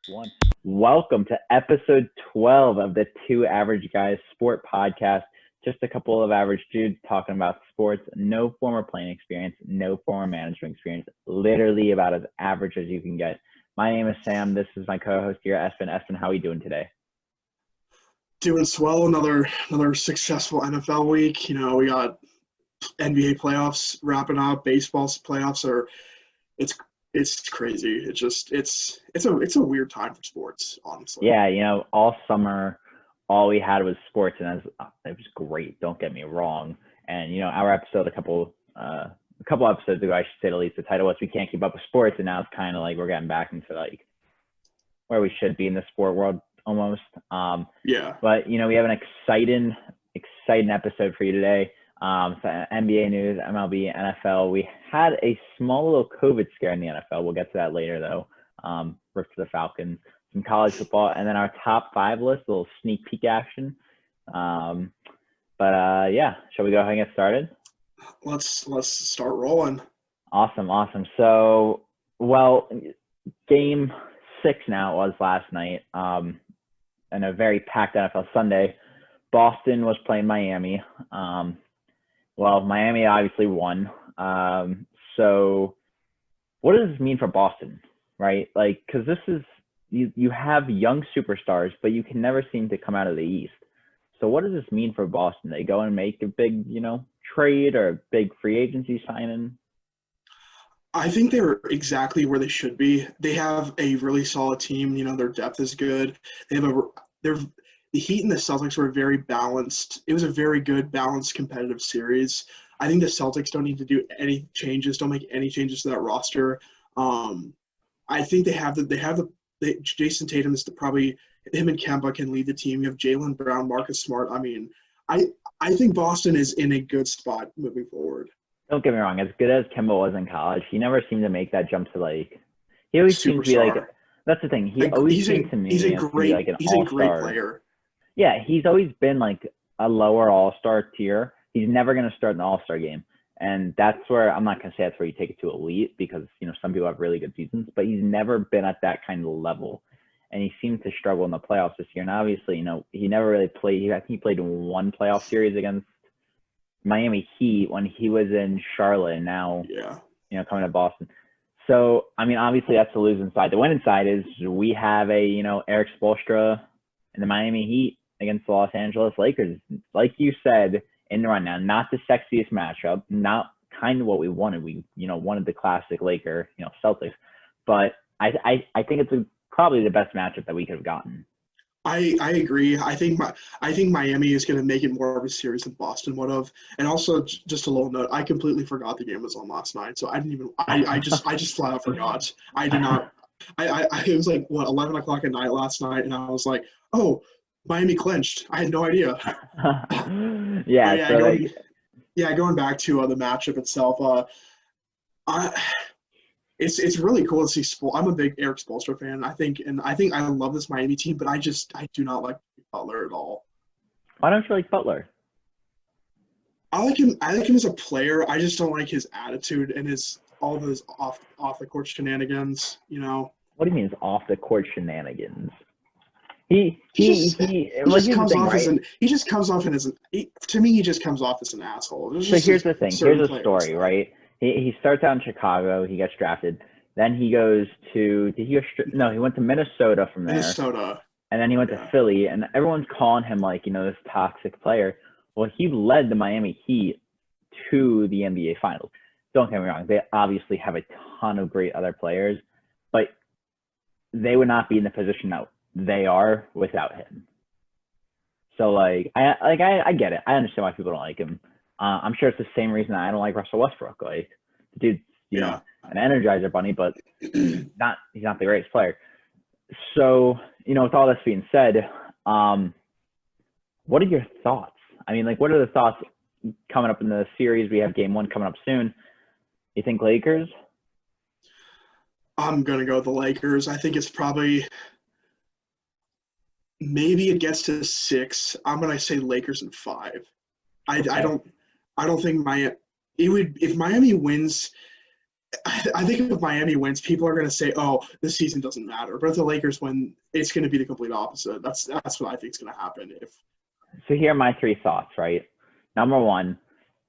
One. Welcome to episode 12 of the Two Average Guys Sport Podcast. Just a couple of average dudes talking about sports. No former playing experience, no former management experience. Literally about as average as you can get. My name is Sam. This is my co-host here, Espen. Espen, how are you doing today? Doing swell. Another successful NFL week. We got NBA playoffs wrapping up. Baseball's playoffs are. It's crazy. It's a weird time for sports, honestly. Yeah, all summer, all we had was sports, and it was great. Don't get me wrong. And our episode a couple episodes ago, I should say, at least the title was "We Can't Keep Up with Sports," and now it's kind of like we're getting back into like where we should be in the sport world almost. Yeah. But we have an exciting episode for you today. So NBA news, MLB, NFL. We had a small little COVID scare in the NFL. We'll get to that later, though. Rip to the Falcons, some college football, and then our top 5 list, a little sneak peek action. Shall we go ahead and get started? Let's start rolling. Awesome. So, game 6 now it was last night, and a very packed NFL Sunday. Boston was playing Miami. Miami obviously won. So what does this mean for Boston, right? Like, because this is you have young superstars, but you can never seem to come out of the East. So what does this mean for Boston? They go and make a big, trade or a big free agency signing? I think they're exactly where they should be. They have a really solid team. Their depth is good. The Heat and the Celtics were very balanced. It was a very good, balanced, competitive series. I think the Celtics don't need to do any changes. Don't make any changes to that roster. I think Jason Tatum is probably him and Kemba can lead the team. You have Jaylen Brown, Marcus Smart. I think Boston is in a good spot moving forward. Don't get me wrong. As good as Kemba was in college, he never seemed to make that jump to like. He always seemed to be like. That's the thing. He always seemed to me. He's a great all-star player. Yeah, he's always been like a lower all-star tier. He's never going to start an all-star game. And that's where I'm not going to say that's where you take it to elite because, some people have really good seasons, but he's never been at that kind of level. And he seemed to struggle in the playoffs this year. And obviously, he never really played. I think he played in one playoff series against Miami Heat when he was in Charlotte and now, coming to Boston. So, obviously that's the losing side. The winning side is we have Eric Spoelstra and the Miami Heat against the Los Angeles Lakers. Like you said in the rundown, not the sexiest matchup, not kind of what we wanted. We, wanted the classic Laker, Celtics. But I think it's probably the best matchup that we could have gotten. I agree. I think Miami is going to make it more of a series than Boston would have. And also, just a little note, I completely forgot the game was on last night, so I didn't even. I just flat out forgot. I did not. It was like 11 o'clock at night last night, and I was like, oh, Miami clinched. I had no idea. Going back to the matchup itself, it's really cool to see I'm a big Eric Spoelstra fan. I think I love this Miami team, but I do not like Butler at all. Why don't you like Butler? I like him as a player. I just don't like his attitude and all of his off the court shenanigans. What do you mean his off the court shenanigans? He just comes off as an asshole. So here's the thing. Here's the story, right? He starts out in Chicago. He gets drafted. Then he goes to he went to Minnesota from there. And then he went to Philly, and everyone's calling him like, this toxic player. Well, he led the Miami Heat to the NBA Finals. Don't get me wrong. They obviously have a ton of great other players, but they would not be in the position that they are without him. So I get it. I understand why people don't like him. I'm sure it's the same reason I don't like Russell Westbrook. Like, the dude's, an Energizer bunny, but he's not the greatest player. So, with all this being said, what are your thoughts? What are the thoughts coming up in the series? We have game 1 coming up soon. You think Lakers? I'm going to go with the Lakers. I think it's probably maybe it gets to 6. I'm going to say Lakers in 5. I don't think if Miami wins, I think if Miami wins, people are going to say, "Oh, the season doesn't matter." But if the Lakers win, it's going to be the complete opposite. That's what I think is going to happen. So here are my three thoughts, right? Number one,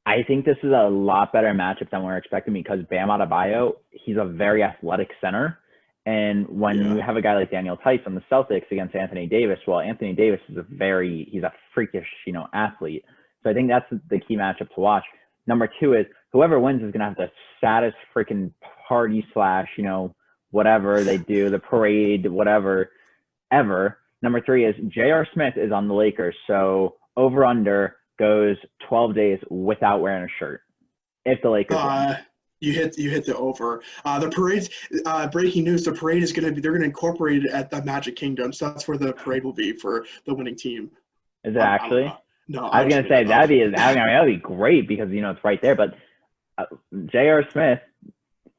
I think this is a lot better matchup than we were expecting because Bam Adebayo, he's a very athletic center. And when you have a guy like Daniel Tice on the Celtics against Anthony Davis, well, Anthony Davis is he's a freakish, athlete. So I think that's the key matchup to watch. Number two is whoever wins is going to have the saddest freaking party / whatever they do, the parade, whatever, ever. Number three is J.R. Smith is on the Lakers. So over under goes 12 days without wearing a shirt if the Lakers win. You hit the over. The parade. Breaking news: the parade is going to be. They're going to incorporate it at the Magic Kingdom. So that's where the parade will be for the winning team. Is it actually? No, I was going to say that'd be great because it's right there. But J.R. Smith,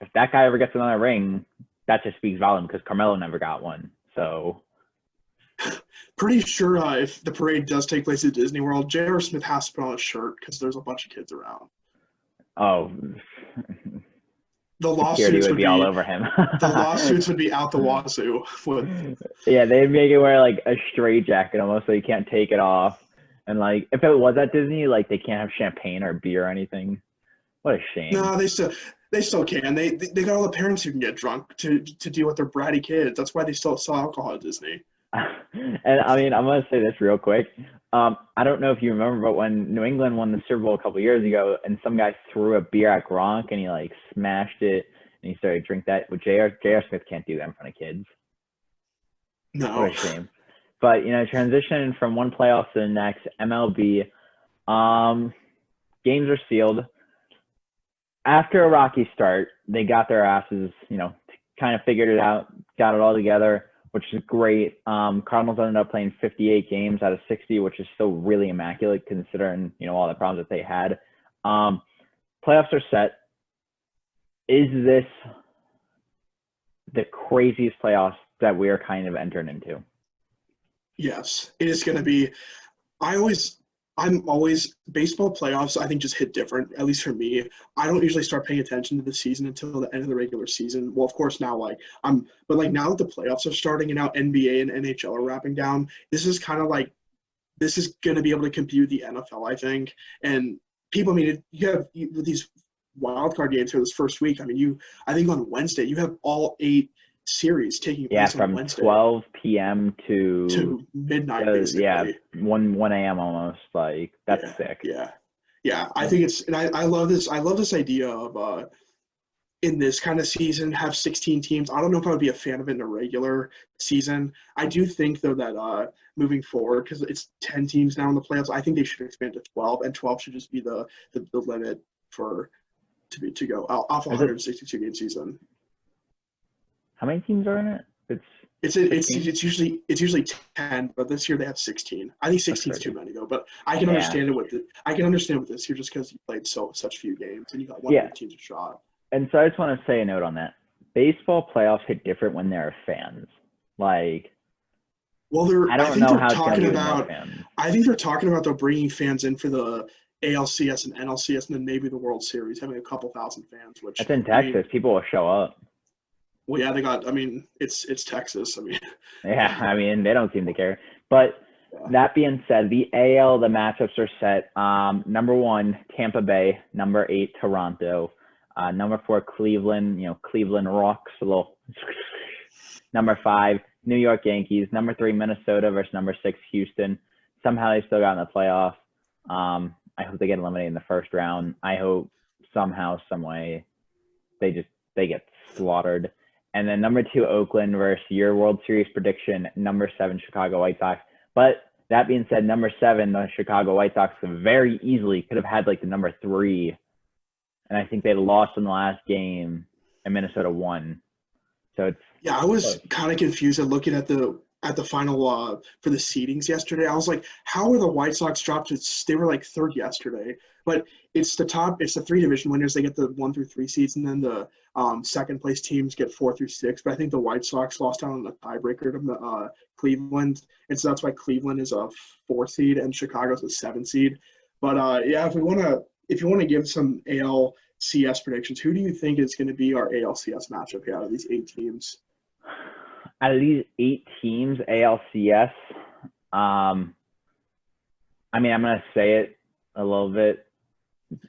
if that guy ever gets another ring, that just speaks volume because Carmelo never got one. So. Pretty sure if the parade does take place at Disney World, J.R. Smith has to put on a shirt because there's a bunch of kids around. Oh, the lawsuits would be all over him. The lawsuits would be out the wazoo. Yeah, they'd make it wear like a straight jacket almost, so you can't take it off. And like, if it was at Disney, like they can't have champagne or beer or anything. What a shame. No, they still can. They got all the parents who can get drunk to deal with their bratty kids. That's why they still sell alcohol at Disney. And I mean, I'm gonna say this real quick. I don't know if you remember, but when New England won the Super Bowl a couple years ago, and some guy threw a beer at Gronk and he like smashed it, and he started to drink that. Well, J.R. Smith can't do that in front of kids. No. What a shame. But transitioning from one playoff to the next, MLB, games are sealed. After a rocky start, they got their asses, kind of figured it out, got it all together, which is great. Cardinals ended up playing 58 games out of 60, which is still really immaculate considering, all the problems that they had. Playoffs are set. Is this the craziest playoffs that we are kind of entering into? Yes, it is going to be. I'm always baseball playoffs. I think just hit different, at least for me. I don't usually start paying attention to the season until the end of the regular season. Well, of course now but now that the playoffs are starting and now NBA and NHL are wrapping down, this is kind of like this is going to be able to compete with the NFL, I think. And people, I mean, you have with these wild card games here this first week. I mean, I think on Wednesday you have all 8 series taking place on Wednesday. From 12 p.m. to midnight, basically. Yeah, 1 a.m. almost. Like, that's sick. Yeah. I think and I love this. I love this idea of in this kind of season have 16 teams. I don't know if I would be a fan of it in a regular season. I do think though that moving forward, because it's 10 teams now in the playoffs, I think they should expand to 12, and 12 should just be the limit to go off a 162 game season. How many teams are in it? It's usually 10, but this year they have 16. I think 16 is too many though, but I can understand it with this year just because you played such few games and you got one of the teams a shot. And so I just want to say a note on that. Baseball playoffs hit different when there are fans. Like, well, I think they're talking about they're bringing fans in for the ALCS and NLCS and then maybe the World Series, having a couple thousand fans. Which that's in Texas. People will show up. Well, yeah, it's Texas. Yeah, they don't seem to care. But that being said, the AL, the matchups are set. Number 1, Tampa Bay. Number 8, Toronto. Number 4, Cleveland. Cleveland rocks a little. Number 5, New York Yankees. Number 3, Minnesota versus number 6, Houston. Somehow they still got in the playoffs. I hope they get eliminated in the first round. I hope somehow, some way, they get slaughtered. And then number 2, Oakland versus your World Series prediction, number 7, Chicago White Sox. But that being said, number 7, the Chicago White Sox very easily could have had like the number 3. And I think they lost in the last game and Minnesota won. So it's I was kind of confused at looking at the final for the seedings yesterday. I was like, how are the White Sox dropped? They were like 3rd yesterday. But it's the 3 division winners. They get the 1 through 3 seeds, and then the second place teams get 4 through 6. But I think the White Sox lost out on the tiebreaker to Cleveland, and so that's why Cleveland is a 4 seed and Chicago's a 7 seed. But if you want to give some AL CS predictions. Who do you think is going to be our ALCS matchup out of these 8 teams? Out of these 8 teams, ALCS, I mean, I'm going to say it a little bit.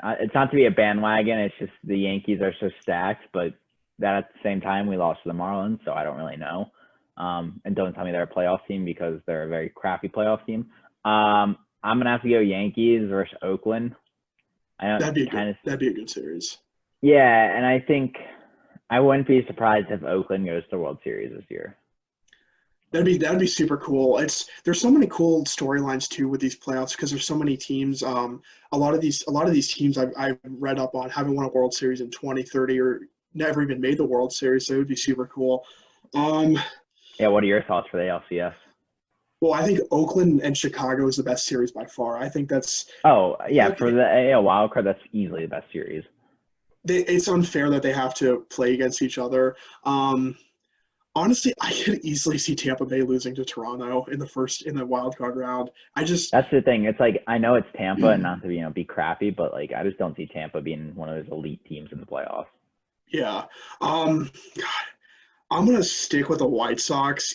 It's not to be a bandwagon. It's just the Yankees are so stacked, but that at the same time, we lost to the Marlins, so I don't really know. And don't tell me they're a playoff team because they're a very crappy playoff team. I'm going to have to go Yankees versus Oakland. That'd be a good series. Yeah, and I think I wouldn't be surprised if Oakland goes to the World Series this year. That'd be super cool. There's so many cool storylines too with these playoffs because there's so many teams. A lot of these teams I've read up on haven't won a World Series in 20, 30, or never even made the World Series. So it would be super cool. Yeah, what are your thoughts for the LCS? Well, I think Oakland and Chicago is the best series by far. I think that's. Oh yeah, for the AL wildcard, that's easily the best series. It's unfair that they have to play against each other. Honestly, I could easily see Tampa Bay losing to Toronto in the wild card round. That's the thing. It's like I know it's Tampa and not to be crappy, but like I just don't see Tampa being one of those elite teams in the playoffs. Yeah. God, I'm gonna stick with the White Sox.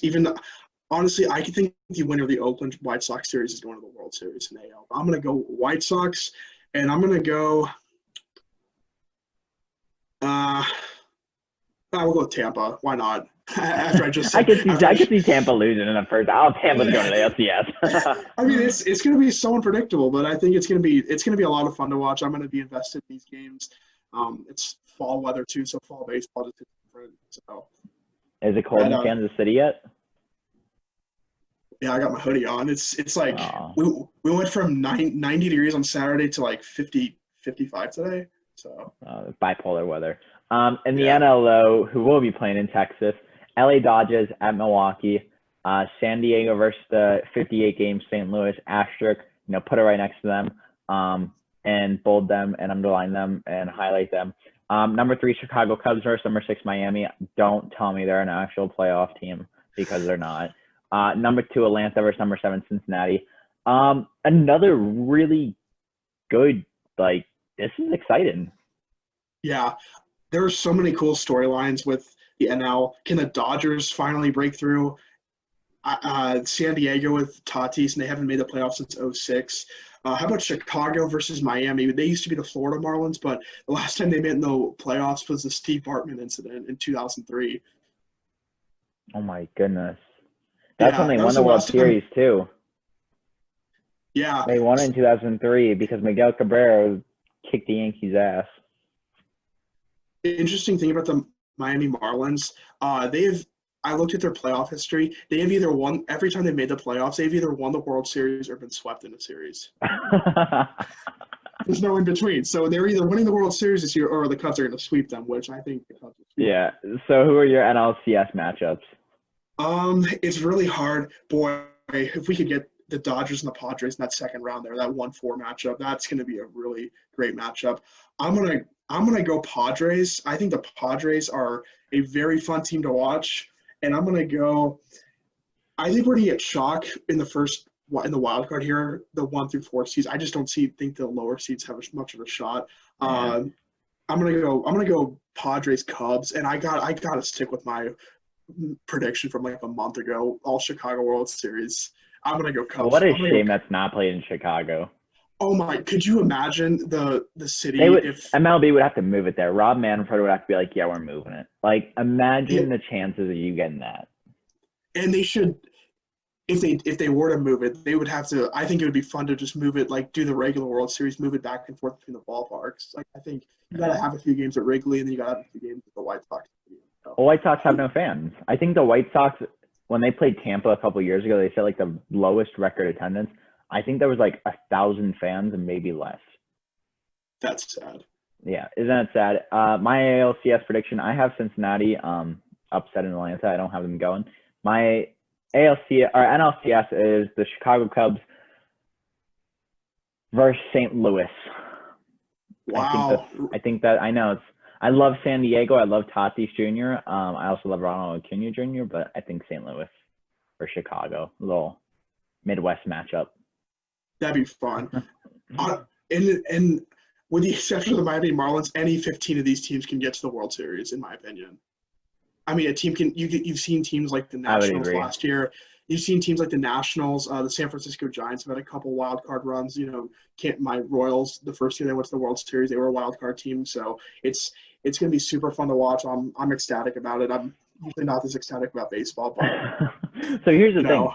Honestly, I could think the winner of the Oakland White Sox series is going to the World Series in AL. I'm gonna go White Sox, and I'm gonna go. We'll go Tampa. Why not? After I just said, I could see Tampa losing in the first. I'll Tampa to go to the LCS. I mean, it's going to be so unpredictable, but I think it's going to be a lot of fun to watch. I'm going to be invested in these games. It's fall weather too, so fall baseball is different. So, is it cold in Kansas City yet? Yeah, I got my hoodie on. It's like we went from 90 degrees on Saturday to like 50, 55 today. So bipolar weather. In the NL though, who will be playing in Texas? LA Dodgers at Milwaukee, San Diego versus the 58-game St. Louis asterisk. Put it right next to them, and bold them and underline them and highlight them. Number 3, Chicago Cubs versus number 6, Miami. Don't tell me they're an actual playoff team because they're not. Number 2, Atlanta versus number 7, Cincinnati. Another really good. This is exciting. Yeah, there are so many cool storylines with the NL. Can the Dodgers finally break through? San Diego with Tatis, and they haven't made the playoffs since 2006. How about Chicago versus Miami? They used to be the Florida Marlins, but the last time they met in the playoffs was the Steve Bartman incident in 2003. Oh, my goodness. That's when they won the World Series, too. Yeah. They won in 2003 because Miguel Cabrera kicked the Yankees' ass. Interesting thing about the Miami Marlins, I looked at their playoff history. They have either won every time they made the playoffs. They've either won the World Series or been swept in a series. There's no in between. So they're either winning the World Series this year or the Cubs are going to sweep them, which I think the Cubs will sweep. Yeah. So who are your NLCS matchups? It's really hard. Boy, if we could get the Dodgers and the Padres in that second round there, that 1-4 matchup, that's going to be a really great matchup. I'm gonna go Padres. I think the Padres are a very fun team to watch. And I think we're going to get shock in the wild card here, the 1 through 4 seeds. I just don't think the lower seeds have much of a shot. I'm gonna go Padres Cubs, and I gotta stick with my prediction from like a month ago, all Chicago World Series. I'm gonna go Cubs. What a shame that's not played in Chicago. Oh my! Could you imagine the city? MLB would have to move it there. Rob Manfred would have to be like, "Yeah, we're moving it." Imagine the chances of you getting that. And they should, if they were to move it, they would have to. I think it would be fun to just move it, do the regular World Series, move it back and forth between the ballparks. I think you gotta have a few games at Wrigley, and then you gotta have a few games at the White Sox. The White Sox have no fans. I think the White Sox, when they played Tampa a couple of years ago, they set the lowest record attendance. I think there was 1,000 fans and maybe less. That's sad. Yeah, isn't that sad? My ALCS prediction, I have Cincinnati upset in Atlanta. I don't have them going. My NLCS is the Chicago Cubs versus St. Louis. Wow. I think that I know I love San Diego. I love Tatis Jr. I also love Ronald Acuna Jr., but I think St. Louis or Chicago, a little Midwest matchup. That'd be fun. And with the exception of the Miami Marlins, any 15 of these teams can get to the World Series, in my opinion. I mean, a team can. You've seen teams like the Nationals last year. You've seen teams like the Nationals. The San Francisco Giants have had a couple wild card runs. My Royals, the first year they went to the World Series, they were a wild card team. So it's going to be super fun to watch. I'm ecstatic about it. I'm usually not this ecstatic about baseball, but so here's the thing.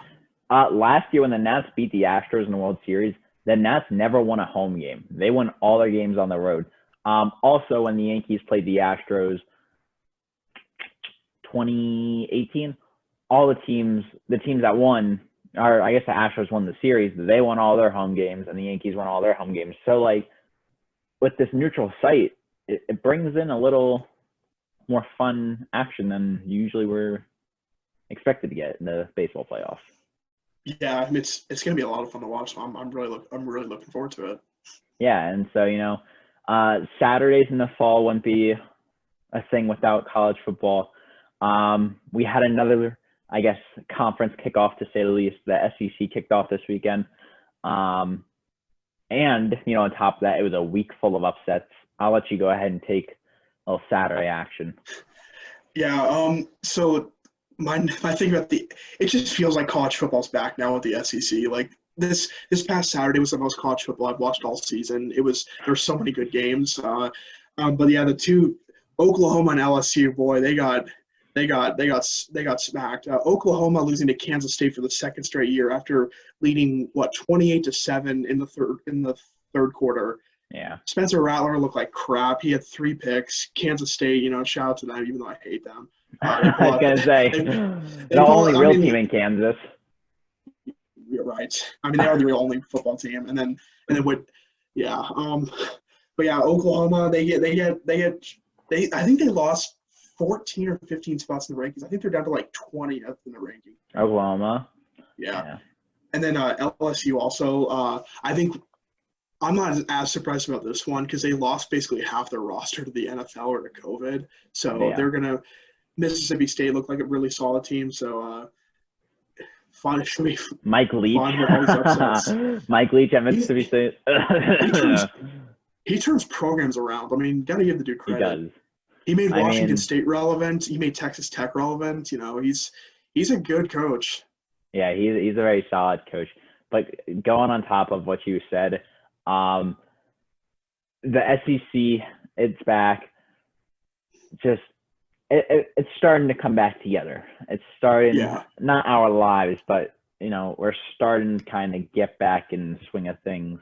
Last year when the Nats beat the Astros in the World Series, the Nats never won a home game. They won all their games on the road. Also, when the Yankees played the Astros 2018, all the teams that won, or I guess the Astros won the series, they won all their home games and the Yankees won all their home games. So like with this neutral site, it brings in a little more fun action than usually we're expected to get in the baseball playoffs. Yeah, I mean, it's going to be a lot of fun to watch. So I'm really looking forward to it. Yeah, and so Saturdays in the fall wouldn't be a thing without college football. We had another, I guess, conference kickoff, to say the least. The SEC kicked off this weekend. And, on top of that, it was a week full of upsets. I'll let you go ahead and take a little Saturday action. Yeah, so my thing about it just feels like college football's back now with the SEC. Like this past Saturday was the most college football I've watched all season. There's so many good games. But yeah, the two, Oklahoma and LSU, boy, they got smacked. Oklahoma losing to Kansas State for the second straight year after leading 28-7 in the third quarter. Yeah. Spencer Rattler looked like crap. He had 3 picks. Kansas State, shout out to them, even though I hate them. I was gonna say the only real team in Kansas. You're right. I mean, they are the real only football team. And then yeah. But yeah, Oklahoma, I think they lost 14 or 15 spots in the rankings. I think they're down to like 20th in the ranking. Oklahoma. Yeah. And then LSU also. I think I'm not as surprised about this one because they lost basically half their roster to the NFL or to COVID. So they're gonna. Mississippi State looked like a really solid team. So fun. It should be Mike Leach. Mike Leach at Mississippi State. He turns programs around. I mean, gotta give the dude credit. He does. He made Washington State relevant. He made Texas Tech relevant. He's a good coach. Yeah, he's a very solid coach. But going on top of what you said, the SEC, it's back. Just it's starting to come back together. It's starting, not our lives, but we're starting to kind of get back in the swing of things.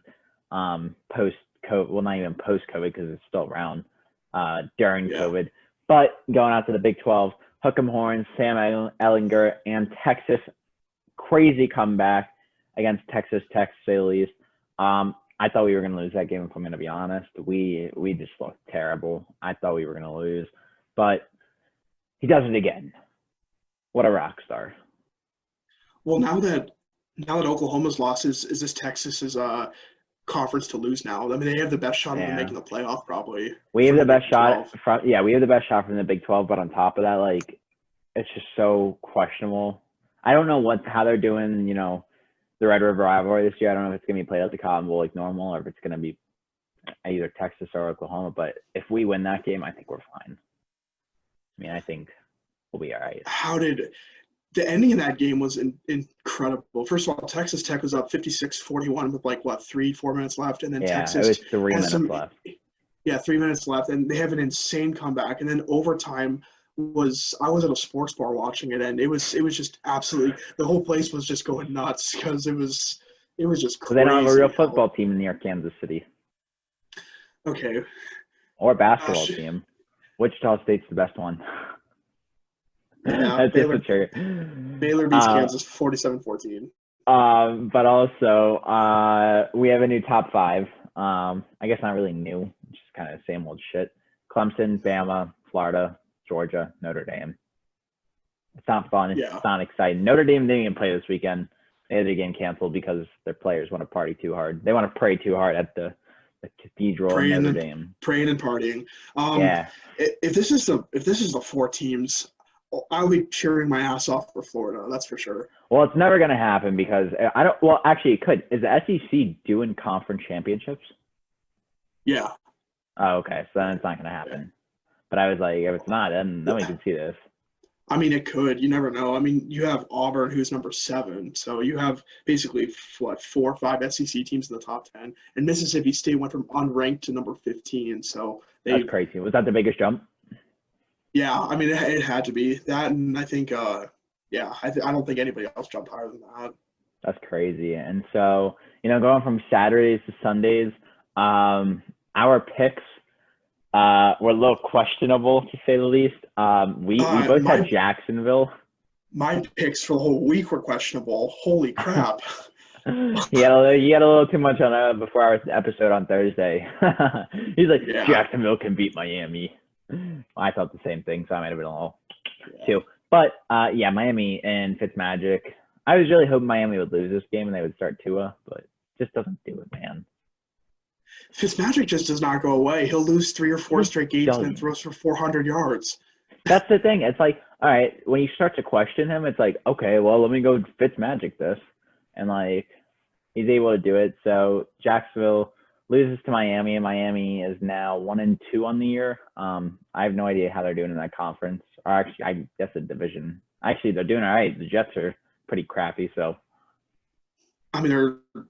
Post-COVID, well, not even post-COVID because it's still around. During COVID, but going out to the Big 12, Hook'em Horns, Sam Ehlinger, and Texas, crazy comeback against Texas Tech, to say the least. I thought we were going to lose that game, if I'm going to be honest. We just looked terrible. I thought we were going to lose, but he does it again. What a rock star. Well, now that Oklahoma's lost, is this Texas's conference to lose now? I mean, they have the best shot of making the playoff, probably. We have the best shot we have the best shot from the Big 12, but on top of that, like, it's just so questionable. I don't know how they're doing, the Red River rivalry this year. I don't know if it's going to be played at the Cotton Bowl like normal or if it's going to be either Texas or Oklahoma, but if we win that game, I think we're fine. I mean, I think we'll be all right. The ending of that game was incredible. First of all, Texas Tech was up 56-41 with 3-4 minutes left, and then Texas it was 3 minutes left. Yeah, 3 minutes left, and they have an insane comeback. And then overtime I was at a sports bar watching it, and it was just absolutely, the whole place was just going nuts because it was just crazy. They don't have a real football team near Kansas City. Okay. Or basketball team. Wichita State's the best one. Yeah, Baylor beats Kansas 47-14. But also, we have a new top 5. I guess not really new, just kind of same old shit. Clemson, Bama, Florida, Georgia, Notre Dame. It's not fun. It's not exciting. Notre Dame didn't even play this weekend. They had the game canceled because their players want to party too hard. They want to pray too hard at the cathedral in Notre Dame. Praying and partying. If this is the 4 teams, I'll be cheering my ass off for Florida. That's for sure. Well, it's never going to happen because I don't. Well, actually, it could. Is the SEC doing conference championships? Yeah. Oh, okay. So then it's not going to happen. But I was like, if it's not, then we can see this. I mean, it could. You never know. I mean, you have Auburn, who's number 7. So you have basically, 4 or 5 SEC teams in the top 10. And Mississippi State went from unranked to number 15. So That's crazy. Was that the biggest jump? yeah, I mean, it had to be that. And I think, yeah, I don't think anybody else jumped higher than that. That's crazy. And so, going from Saturdays to Sundays, our picks were a little questionable, to say the least. We both had Jacksonville. My picks for the whole week were questionable. Holy crap. He had a little too much on before our episode on Thursday. He's like, yeah. Jacksonville can beat Miami. I thought the same thing, so I might have been a little too. But, yeah, Miami and Fitzmagic. I was really hoping Miami would lose this game and they would start Tua, but just doesn't do it, man. Fitzmagic just does not go away. He'll lose 3 or 4 straight games and then throws for 400 yards. That's the thing. It's like, all right, when you start to question him, it's like, okay, well, let me go Fitzmagic this. And, like, he's able to do it. So Jacksonville loses to Miami, and Miami is now 1-2 on the year. I have no idea how they're doing in that conference. Or actually, I guess the division. Actually, they're doing all right. The Jets are pretty crappy, so. I mean,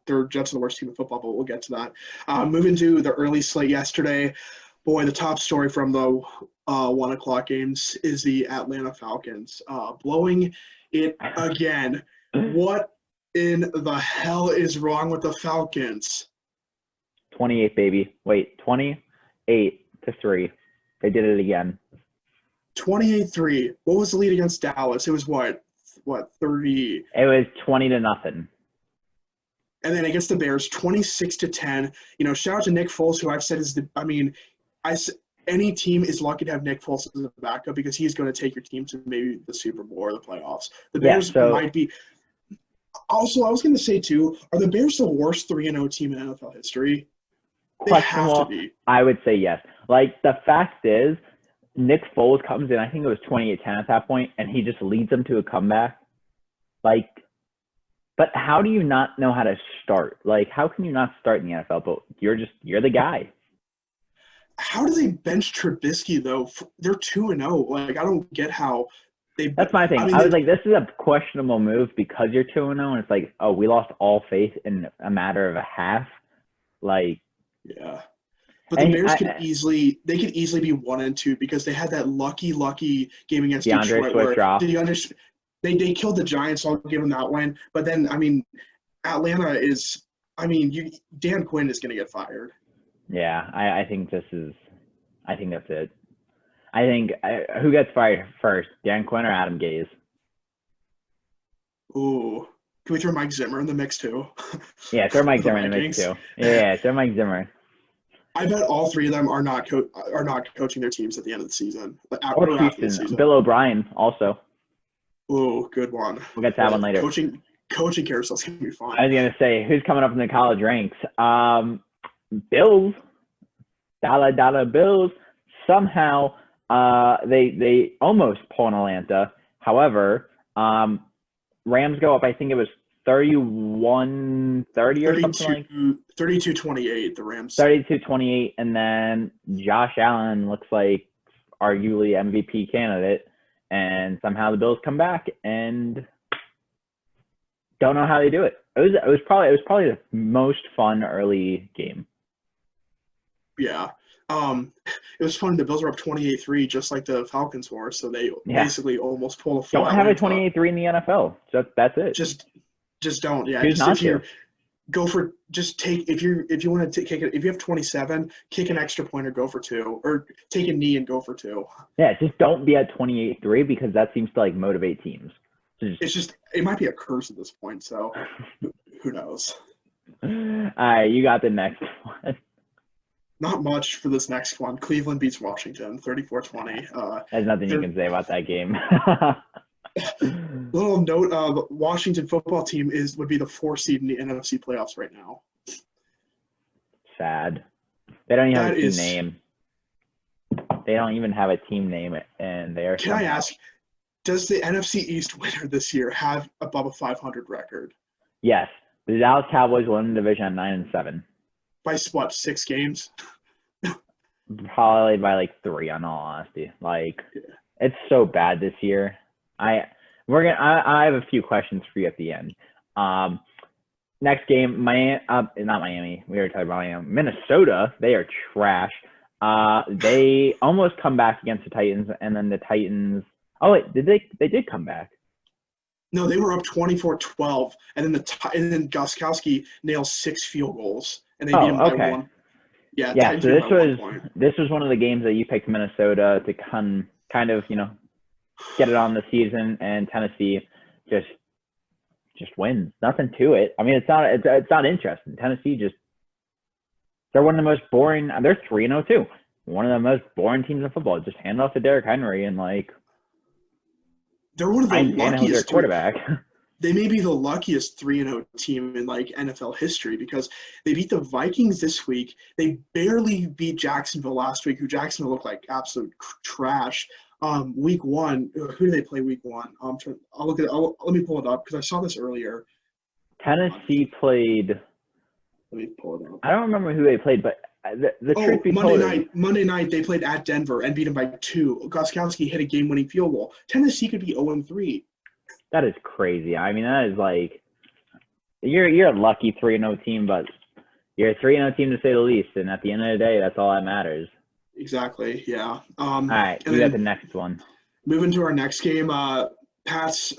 they're Jets are the worst team in football, but we'll get to that. Moving to the early slate yesterday, boy, the top story from the 1 o'clock games is the Atlanta Falcons blowing it again. What in the hell is wrong with the Falcons? 28, baby. Wait, 28-3. They did it again. 28-3. What was the lead against Dallas? It was what 30? It was 20-0. And then against the Bears, 26-10. Shout out to Nick Foles, who I've said is any team is lucky to have Nick Foles as a backup because he's going to take your team to maybe the Super Bowl or the playoffs. The Bears might be. Also, I was going to say too, are the Bears the worst 3-0 team in NFL history? They have to be. I would say yes. Like, the fact is, Nick Foles comes in, I think it was 28-10 at that point, and he just leads them to a comeback. Like, but how do you not know how to start? Like, how can you not start in the NFL? But you're the guy. How do they bench Trubisky, though? They're 2-0. Like, I don't get how they – That's my thing. I was like, this is a questionable move because you're 2-0, and it's like, oh, we lost all faith in a matter of a half. Like – yeah. But the Bears could easily be 1-2 because they had that lucky game against Detroit. They killed the Giants, so I'll give them that win. But then, I mean, Atlanta is – Dan Quinn is going to get fired. Yeah, I think that's it. I think who gets fired first, Dan Quinn or Adam Gase? Ooh. Can we throw Mike Zimmer in the mix too? Yeah, throw Mike Zimmer in the mix too. Yeah, throw Mike Zimmer. I bet all 3 of them are not coaching their teams at the end of the season. Or after the season. Bill O'Brien also. Oh, good one. We'll get to that one later. Coaching carousel's going to be fun. I was going to say, who's coming up in the college ranks? Bills. Dollar Bills. Somehow they almost pull in Atlanta. However, Rams go up, I think it was 31-30 or something like 32-28, the Rams. 32-28, and then Josh Allen looks like arguably MVP candidate, and somehow the Bills come back and don't know how they do it. It was probably the most fun early game. Yeah. It was fun. The Bills were up 28-3, just like the Falcons were, so they basically almost pulled a full. Don't have a 28-3 in the NFL. That's it. Just don't. Yeah. Choose not to. Go for if you want to take it, if you have 27, kick an extra point or go for 2, or take a knee and go for 2. Yeah, just don't be at 28-3 because that seems to like motivate teams. It might be a curse at this point, so who knows. All right, you got the next one. Not much for this next one. Cleveland beats Washington 34-20. There's nothing you can say about that game. Little note: the Washington football team would be the 4th seed in the NFC playoffs right now. Sad. They don't even have a team name. They don't even have a team name, and they are. Can I ask? Does the NFC East winner this year have above a 500 record? Yes, the Dallas Cowboys won the division at 9-7. By what? 6 games? Probably by like 3, on all honesty. Like, it's so bad this year. I have a few questions for you at the end. Next game, not Miami. We already talked about Miami. Minnesota, they are trash. They almost come back against the Titans, and then the Titans. Oh wait, did they? They did come back. No, they were up 24-12, and then Gostkowski nails 6 field goals, and they beat him by Okay. 1. Yeah, Yeah. Titans So beat him by 1 point. this was one of the games that you picked Minnesota to kind of get it on the season, and Tennessee just wins. Nothing to it. I mean, it's not interesting. Tennessee they're one of the most boring. They're 3-0 too. One of the most boring teams in football. Just hand off to Derrick Henry and like. They're one of the luckiest quarterback. They may be the luckiest 3-0 team in like NFL history because they beat the Vikings this week. They barely beat Jacksonville last week, who Jacksonville looked like absolute trash. Week 1, who do they play week 1? Let me pull it up because I saw this earlier. Tennessee played. Let me pull it up. I don't remember who they played, but the truth be told, Monday night they played at Denver and beat them by 2. Gostkowski hit a game-winning field goal. Tennessee could be 0-3. That is crazy. I mean, that is like you're a lucky 3-0 team, but you're a 3-0 team to say the least. And at the end of the day, that's all that matters. Exactly. Yeah. All right, you got the next one. Moving to our next game, Pats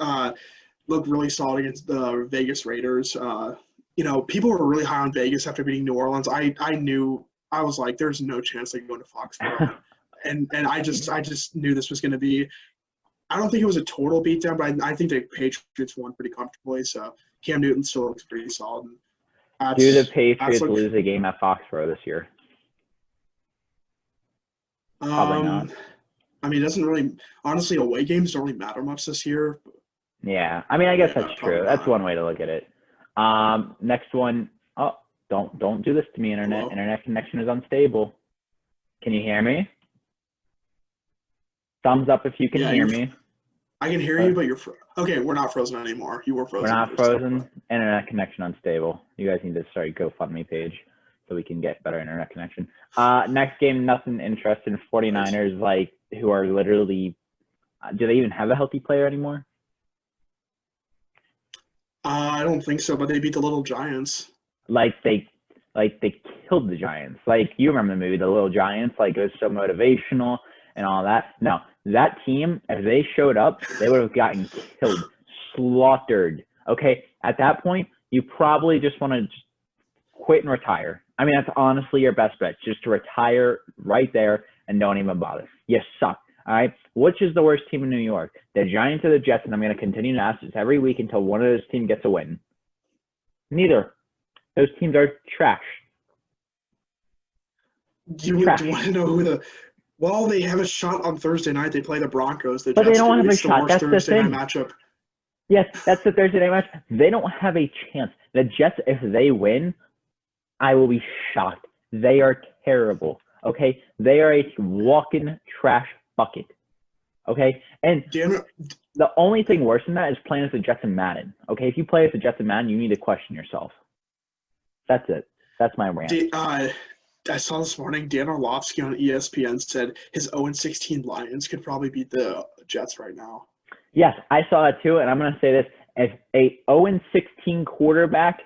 looked really solid against the Vegas Raiders. People were really high on Vegas after beating New Orleans. I was like, there's no chance they can go to Foxborough. and I just knew this was going to be – I don't think it was a total beatdown, but I think the Patriots won pretty comfortably. So Cam Newton still looks pretty solid. Do the Patriots lose a game at Foxborough this year? Probably not. I mean, it doesn't really – honestly, away games don't really matter much this year. Yeah. I mean, I guess that's true. That's one way to look at it. Next one. Oh, don't do this to me, Internet. Hello? Internet connection is unstable. Can you hear me? Thumbs up if you can hear me. I can hear you, but you're okay. We're not frozen anymore. You were frozen. We're not frozen. Internet connection unstable. You guys need to start a GoFundMe page so we can get better internet connection. Next game, nothing interesting. 49ers, like, who are literally do they even have a healthy player anymore? I don't think so, but they beat the Little Giants. Like they killed the Giants. Like, you remember the movie The Little Giants? Like, it was so motivational and all that. No, that team, if they showed up, they would have gotten killed, slaughtered. Okay, at that point, you probably just want to quit and retire. I mean, that's honestly your best bet, just to retire right there and don't even bother. You suck. All right, which is the worst team in New York? The Giants or the Jets? And I'm going to continue to ask this every week until one of those teams gets a win. Neither. Those teams are trash. Do you want to know who the? Well, they have a shot on Thursday night. They play the Broncos. But they don't have a shot. That's the thing. Matchup. Yes, that's the Thursday night match. They don't have a chance. The Jets, if they win, I will be shocked. They are terrible. Okay, they are a walking trash bucket. Okay, and the only thing worse than that is playing as the Jets and Madden. Okay, if you play as the Jets and Madden, you need to question yourself. That's it. That's my rant. I saw this morning Dan Orlovsky on ESPN said his 0-16 Lions could probably beat the Jets right now. Yes, I saw that too, and I'm going to say this. If a 0-16 quarterback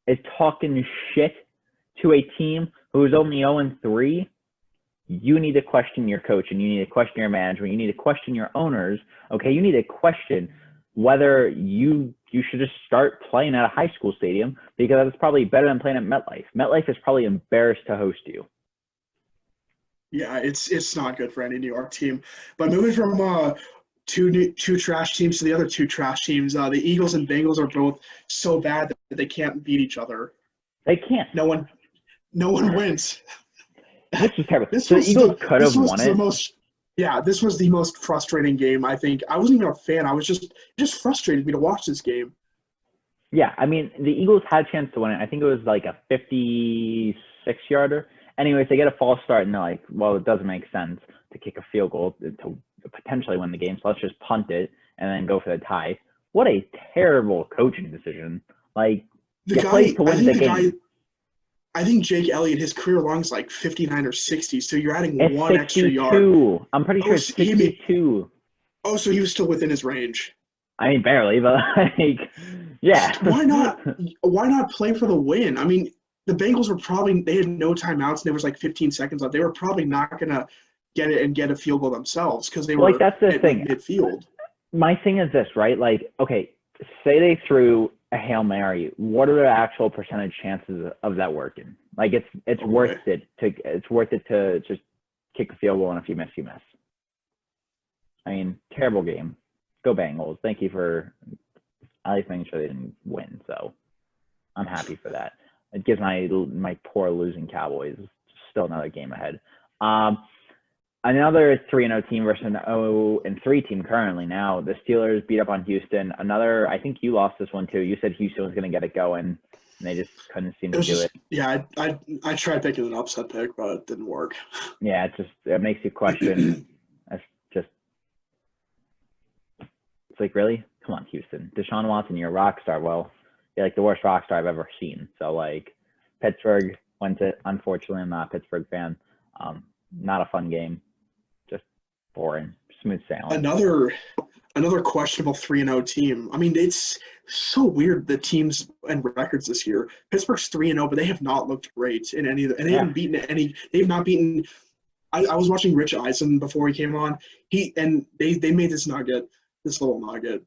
is talking shit to a team who's only 0-3, you need to question your coach, and you need to question your management. You need to question your owners. Okay, you need to question whether you should just start playing at a high school stadium, because it's probably better than playing at MetLife. MetLife is probably embarrassed to host you. Yeah, it's not good for any New York team. But moving from two trash teams to the other two trash teams, the Eagles and Bengals are both so bad that they can't beat each other. They can't. No one wins. This was terrible. The Eagles could have won it. This was the most frustrating game, I think. I wasn't even a fan. I was just frustrated me to watch this game. Yeah, I mean, the Eagles had a chance to win it. I think it was like a 56-yarder. Anyways, they get a false start, and they're like, well, it doesn't make sense to kick a field goal to potentially win the game, so let's just punt it and then go for the tie. What a terrible coaching decision. Like, you play to win the game. I think Jake Elliott, his career long is like 59 or 60, so you're adding It's one extra yard. 62. I'm pretty Oh, sure it's 62. so he was still within his range. I mean, barely, but like, yeah. Why not? Why not play for the win? I mean, the Bengals were probably they had no timeouts and there was like 15 seconds left. They were probably not gonna get it and get a field goal themselves because they Like were that's the at like thing. midfield. My thing is this, right? Like, okay, say they threw a Hail Mary. What are the actual percentage chances of that working? Like, it's worth it to just kick a field goal, and if you miss, you miss. I mean, terrible game. Go Bengals. Thank you for at least making sure they didn't win. So I'm happy for that. It gives my poor losing Cowboys still another game ahead. Another 3-0 team versus an 0-3 team currently now. The Steelers beat up on Houston. Another, I think you lost this one too. You said Houston was going to get it going, and they just couldn't seem to do it. Yeah, I tried picking an upset pick, but it didn't work. Yeah, it makes you question. It's like, really? Come on, Houston. Deshaun Watson, you're a rock star. Well, you're like the worst rock star I've ever seen. So, like, Pittsburgh went to, unfortunately, I'm not a Pittsburgh fan. Not a fun game. Just boring. Smooth sailing. Another questionable 3-0 team. I mean, it's so weird, the teams and records this year. Pittsburgh's 3-0, but they have not looked great in any of the, and they haven't beaten any. They have not beaten. I was watching Rich Eisen before he came on. They made this little nugget.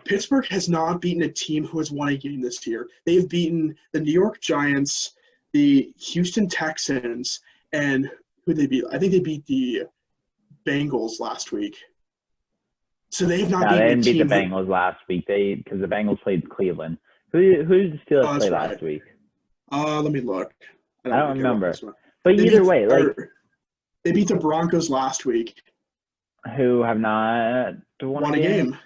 Pittsburgh has not beaten a team who has won a game this year. They've beaten the New York Giants, the Houston Texans, and who they beat? I think they beat the Bengals last week. So they've not beaten they a didn't beat team. the Bengals last week. Because the Bengals played Cleveland. Who did the Steelers play last week? Let me look. I don't remember. But either way, they beat the Broncos last week. Who have not won a game?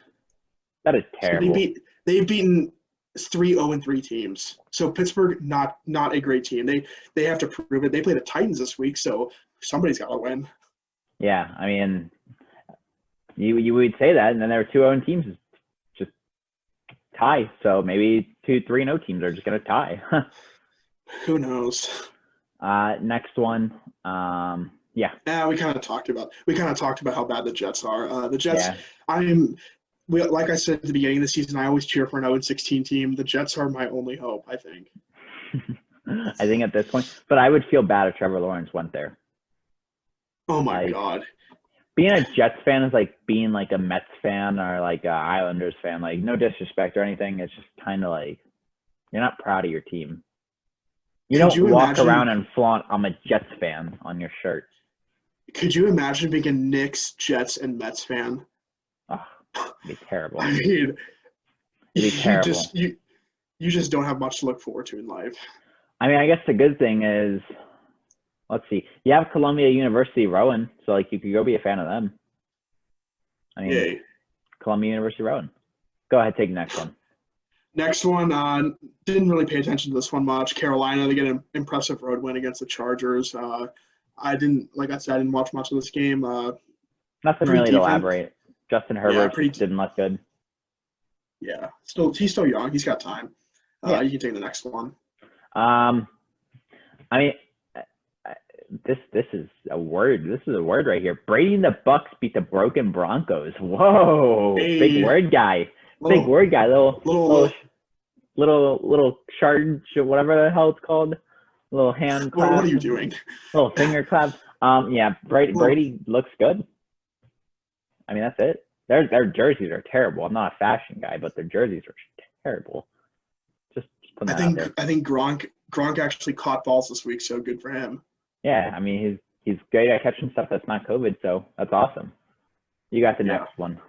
That is terrible. So they've beaten 3-0-3 teams. So Pittsburgh, not a great team. They have to prove it. They play the Titans this week, so somebody's got to win. Yeah, I mean, you would say that, and then there are 2-0 teams just tie. So maybe 2 3-0 teams are just gonna tie. Who knows? Next one. Yeah. We kind of talked about how bad the Jets are. The Jets. Yeah. Like I said at the beginning of the season, I always cheer for an 0-16 team. The Jets are my only hope, I think. I think at this point, but I would feel bad if Trevor Lawrence went there. Oh my God. Being a Jets fan is like being like a Mets fan or like a Islanders fan. Like, no disrespect or anything. It's just kind of like you're not proud of your team. You don't walk around and flaunt, I'm a Jets fan on your shirt. Could you imagine being a Knicks, Jets, and Mets fan? Oh, it'd be terrible. I mean, it'd be terrible. You just don't have much to look forward to in life. I mean, I guess the good thing is, let's see, you have Columbia University rowing, so like you could go be a fan of them. I mean, yay. Columbia University rowing. Go ahead, take the next one. Next one, didn't really pay attention to this one much. Carolina, they get an impressive road win against the Chargers. I didn't watch much of this game. Nothing really to elaborate. Justin Herbert didn't look good. Yeah, he's still young. He's got time. You can take the next one. I mean, this is a word. This is a word right here. Brady and the Bucks beat the broken Broncos. Whoa, hey. Big word guy. Big word guy. Little charge, whatever the hell it's called. Little hand clap. What are you doing? Little finger clap. Yeah, Brady looks good. I mean, that's it. Their jerseys are terrible. I'm not a fashion guy, but their jerseys are terrible. Just put that out there. I think Gronk actually caught balls this week, so good for him. Yeah, I mean he's great at catching stuff that's not COVID, so that's awesome. You got the next one.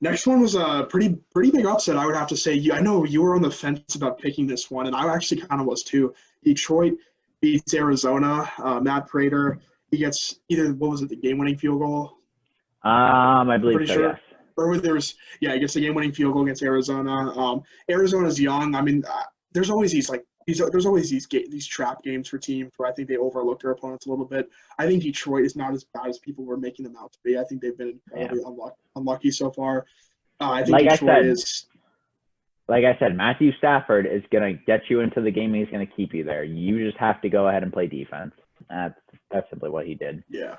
Next one was a pretty big upset, I would have to say. I know you were on the fence about picking this one, and I actually kind of was too. Detroit beats Arizona. Matt Prater, he gets either, what was it, the game-winning field goal? I believe so, sure. Yes. Or he gets the game-winning field goal against Arizona. Arizona's young. I mean, there's always these these trap games for teams where I think they overlook their opponents a little bit. I think Detroit is not as bad as people were making them out to be. I think they've been incredibly unlucky so far. I think Detroit is. like I said, Matthew Stafford is going to get you into the game and he's going to keep you there. You just have to go ahead and play defense. That's simply what he did. Yeah.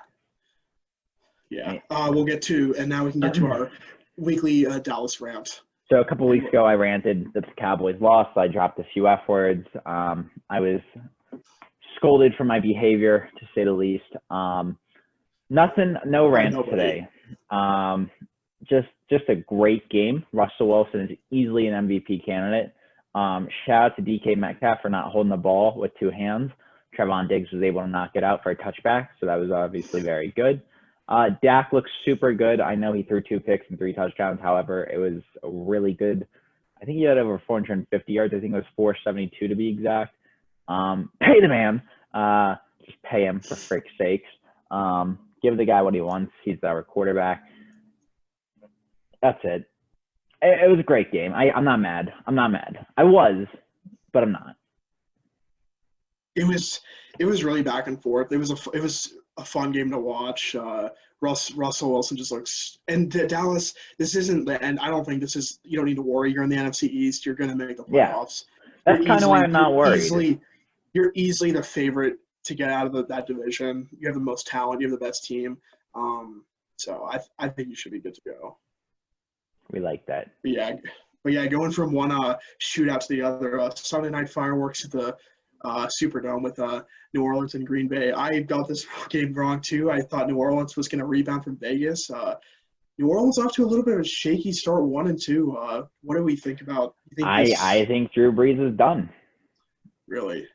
Yeah. We'll get to, and now we can get to our weekly Dallas rant. So a couple weeks ago, I ranted that the Cowboys lost. So I dropped a few F words. I was scolded for my behavior, to say the least. No rants today. Just a great game. Russell Wilson is easily an MVP candidate. Shout out to DK Metcalf for not holding the ball with two hands. Trevon Diggs was able to knock it out for a touchback, so that was obviously very good. Dak looks super good. I know he threw 2 picks and 3 touchdowns. However, it was a really good. I think he had over 450 yards. I think it was 472 to be exact. Pay the man. Just pay him for frick's sakes. Give the guy what he wants. He's our quarterback. That's it. It was a great game. I'm not mad. I was, but I'm not. It was really back and forth. It was a fun game to watch. Russell Wilson just looks, and Dallas. This isn't the end. I don't think this is. You don't need to worry. You're in the NFC East. You're going to make the playoffs. Yeah. That's kind of why I'm not worried. You're easily the favorite to get out of that division. You have the most talent. You have the best team. So I think you should be good to go. We like that. But yeah, going from one shootout to the other. Sunday night fireworks at the Superdome with New Orleans and Green Bay. I got this game wrong too. I thought New Orleans was going to rebound from Vegas. New Orleans off to a little bit of a shaky start, 1-2. What do we think about? I think Drew Brees is done. Really?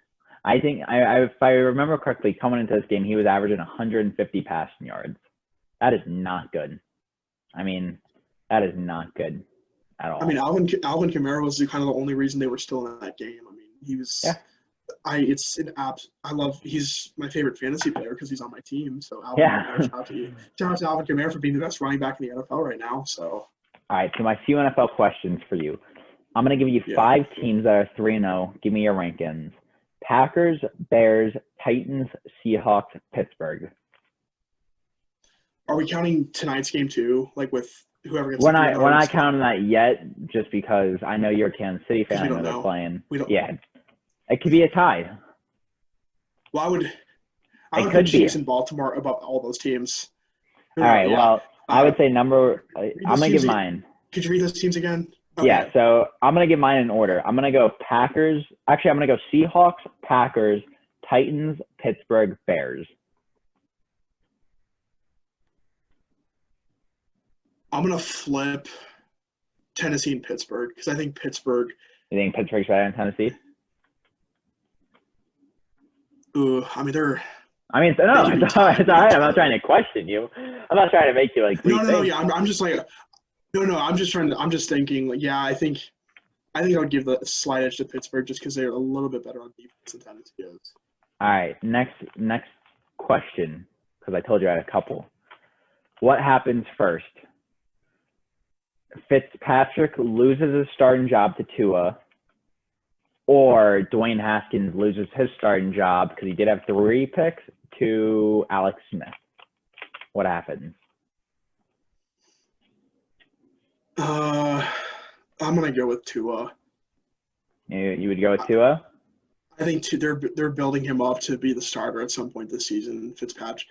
I think if I remember correctly, coming into this game, he was averaging 150 passing yards. That is not good. I mean, that is not good at all. I mean, Alvin Kamara was kind of the only reason they were still in that game. I mean, he was. Yeah. He's my favorite fantasy player because he's on my team. So shout out to Alvin Kamara for being the best running back in the NFL right now. So. All right, so my few NFL questions for you. I'm going to give you 5 teams that are 3-0. Give me your rankings. Packers, Bears, Titans, Seahawks, Pittsburgh. Are we counting tonight's game too? Like with whoever gets. We're not counting that yet, just because I know you're a Kansas City fan. I know they're playing. Yeah, it could be a tie. Well, I would put Chiefs and Baltimore above all those teams. All right. Yeah. Well, I would say I'm gonna give mine. Could you read those teams again? Okay. Yeah, so I'm going to give mine in order. I'm going to go Packers. Actually, I'm going to go Seahawks, Packers, Titans, Pittsburgh, Bears. I'm going to flip Tennessee and Pittsburgh because I think Pittsburgh. You think Pittsburgh's better than Tennessee? I mean, they're. I mean, no, it's all right. I'm not trying to question you. I'm not trying to make you like. No. Yeah, I'm just like. No. I'm just thinking. Like, yeah, I think I would give the slight edge to Pittsburgh just because they're a little bit better on defense than Tennessee is. All right, next question, because I told you I had a couple. What happens first? Fitzpatrick loses his starting job to Tua, or Dwayne Haskins loses his starting job because he did have 3 picks to Alex Smith. What happens? I'm gonna go with Tua. You would go with Tua? I think they're building him up to be the starter at some point this season. Fitzpatrick.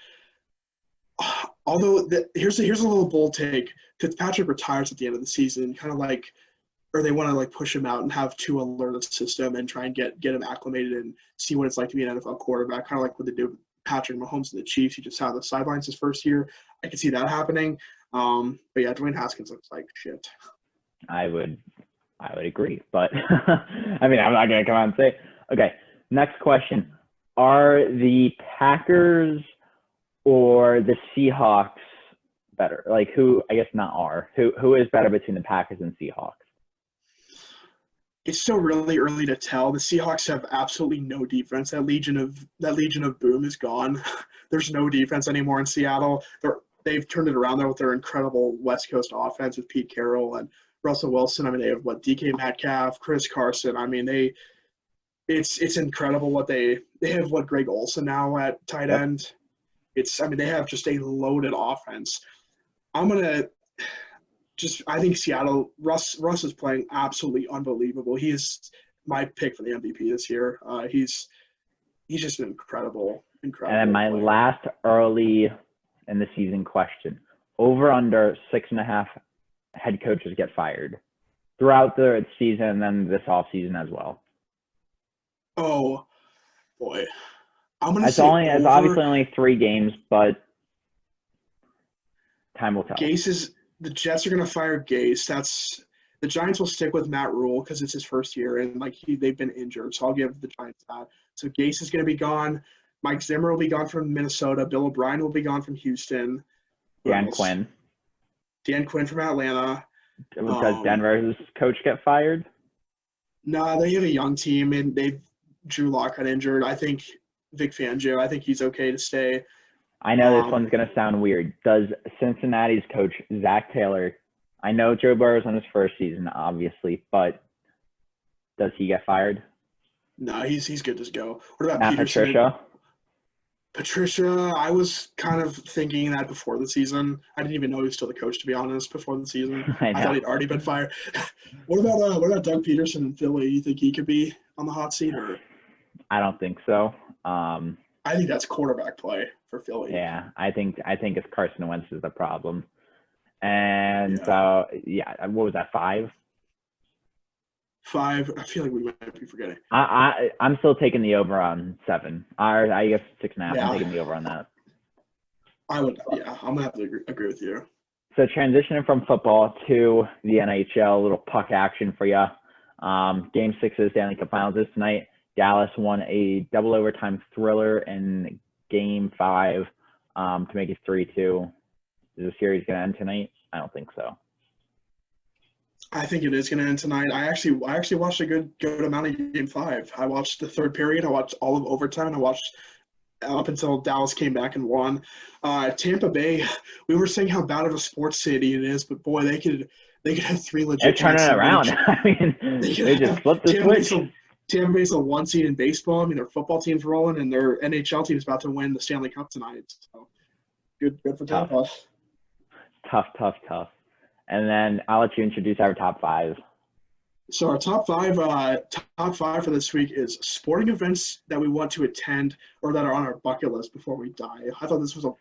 Although here's a little bold take. Fitzpatrick retires at the end of the season, kind of like, or they want to like push him out and have Tua learn the system and try and get him acclimated and see what it's like to be an NFL quarterback, kind of like what they do with Patrick Mahomes and the Chiefs. He just had the sidelines his first year. I could see that happening. But yeah, Dwayne Haskins looks like shit. I would agree, but I mean, I'm not gonna come out and say. Okay, next question: are the Packers or the Seahawks better? Like, who? I guess not are. Who is better between the Packers and Seahawks? It's still really early to tell. The Seahawks have absolutely no defense. That Legion of Boom is gone. There's no defense anymore in Seattle. They've turned it around there with their incredible West Coast offense with Pete Carroll and Russell Wilson. I mean, they have DK Metcalf, Chris Carson. I mean, it's incredible what they have. Greg Olsen now at tight end. They have just a loaded offense. I'm gonna I think Seattle. Russ is playing absolutely unbelievable. He is my pick for the MVP this year. He's just an incredible. And then my player. last early in the season question: over under 6.5 head coaches get fired throughout the season, and then this off season as well. Oh boy, I'm gonna It's say over. It's obviously only 3 games, but time will tell. The Jets are gonna fire Gase. The Giants will stick with Matt Rule because it's his first year and they've been injured. So I'll give the Giants that. So Gase is gonna be gone. Mike Zimmer will be gone from Minnesota. Bill O'Brien will be gone from Houston. Dan Quinn from Atlanta. Does Denver's coach get fired? No, they have a young team and Drew Lock got injured. I think Vic Fangio. I think he's okay to stay. I know this one's going to sound weird. Does Cincinnati's coach, Zach Taylor, I know Joe Burrow's on his first season, obviously, but does he get fired? No, he's good to go. What about Matt Peterson? Patricia, I was kind of thinking that before the season. I didn't even know he was still the coach, to be honest, before the season. I thought he'd already been fired. What about Doug Peterson in Philly? You think he could be on the hot seat? Or? I don't think so. I think that's quarterback play for Philly. Yeah, I think it's Carson Wentz is the problem. And what was that, 5? 5. I feel like we might be forgetting. I'm still taking the over on 7. I guess 6.5. Yeah. I'm taking the over on that. I'm gonna have to agree with you. So transitioning from football to the NHL, a little puck action for you. Game 6 of the Stanley Cup Finals is tonight. Dallas won a double overtime thriller in Game 5 to make it 3-2. Is the series going to end tonight? I don't think so. I think it is going to end tonight. I actually watched a good amount of Game 5. I watched the third period. I watched all of overtime. And I watched up until Dallas came back and won. Tampa Bay, we were saying how bad of a sports city it is, but boy, they could have 3 legit. They're turning it around. I mean, they just flipped the switch. Tampa Bay's a 1 seed in baseball. I mean, their football team's rolling, and their NHL team is about to win the Stanley Cup tonight. So good for Tampa. Tough. And then I'll let you introduce our top 5. So our top 5 for this week is sporting events that we want to attend or that are on our bucket list before we die. I thought this was gonna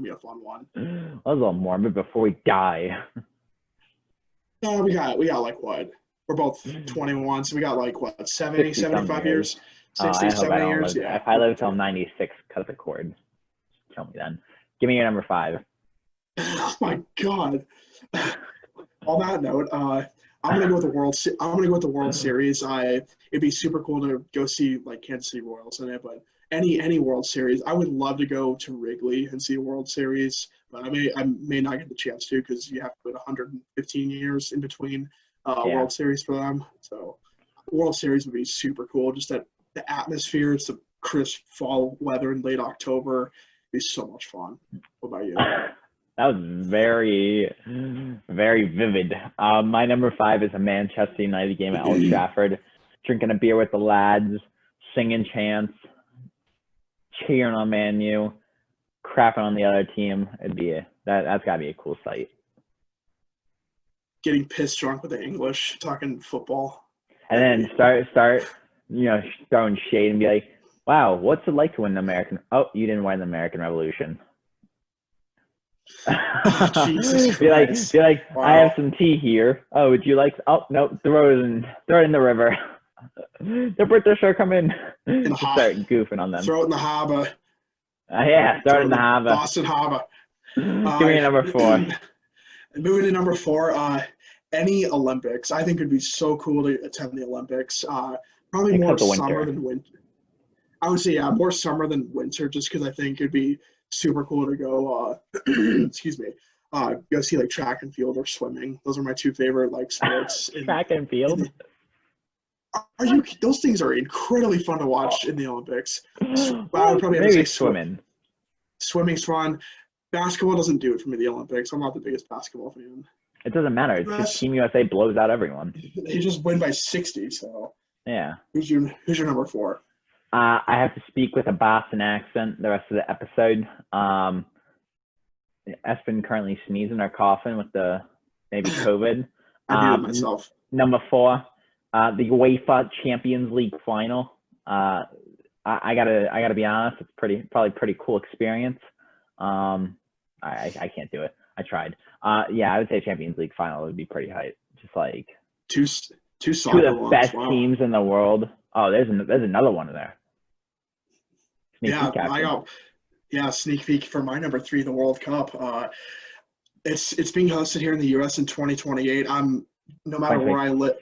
be a fun one. That was a little morbid. Before we die. No, we got like what? We're both 21, so we got like what, 70, 75 years? 60, 70 years? Yeah. If I live till 96, cut the cord. Kill me then. Give me your number 5. Oh my God. On that note, I'm gonna go with the World Series. It'd be super cool to go see like Kansas City Royals in it, but any World Series, I would love to go to Wrigley and see a World Series, but I may not get the chance to because you have to put 115 years in between World Series for them. So World Series would be super cool. Just that the atmosphere, it's the crisp fall weather in late October. It'd be so much fun. What about you? That was very, very vivid. My number 5 is a Manchester United game at Old Trafford. Drinking a beer with the lads, singing chants, cheering on Man U, crapping on the other team. That's got to be a cool sight. Getting pissed drunk with the English, talking football. And then start throwing shade and be like, wow, what's it like to win the American? Oh, you didn't win the American Revolution. Jesus be like, wow. I have some tea here. Oh, would you like? Oh no, throw it in the river. The British are coming. Start goofing on them. Throw it in the harbor. Throw it in the harbor. Boston Harbor. Give me a number 4. Moving to number 4, any Olympics. I think it'd be so cool to attend the Olympics. Probably more summer than winter. I would say more summer than winter, just because I think it'd be super cool to go. Go see like track and field or swimming. Those are my 2 favorite like sports. Track and field. Those things are incredibly fun to watch in the Olympics. I would probably have to say swimming. Swimming's fun. Basketball doesn't do it for me. The Olympics. I'm not the biggest basketball fan. It doesn't matter. It's just Team USA blows out everyone. They just win by 60. So yeah. Who's your number 4? I have to speak with a Boston accent the rest of the episode. Espen currently sneezing or coughing with the maybe COVID. I muted myself. Number 4, the UEFA Champions League final. I gotta be honest, it's probably pretty cool experience. I can't do it. I tried. Yeah, I would say Champions League final would be pretty hype. Just like Two two soccer of the ones. best Wow. teams in the world. Oh, there's another one in there. Sneak peek, sneak peek for my number 3, the World Cup. It's being hosted here in the U.S. in 2028. No matter where I live.